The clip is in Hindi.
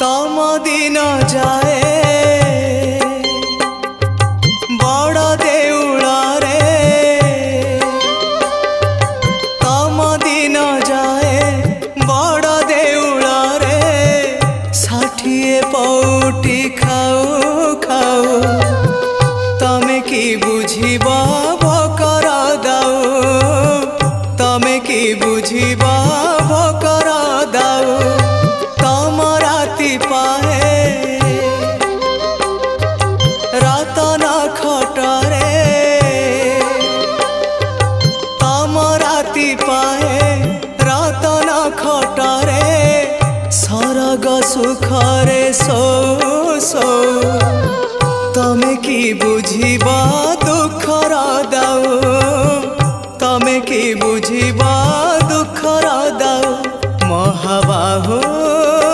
तम दिन जाए बड़ देउल रे तम दिन जाए बड़ देउल रे 60 पौटी खाऊ खाऊ तमे की बुझिबा भकर दाऊ तमे की बुझिबा भकर दाऊ तम राति पाए रतन खटरे तम राति पाए रतन खटरे सरग सुखरे सो सो तमे की बुझिबा दुखर दाऊ तमे की बुझिबा दुखर दाऊ महाबाहु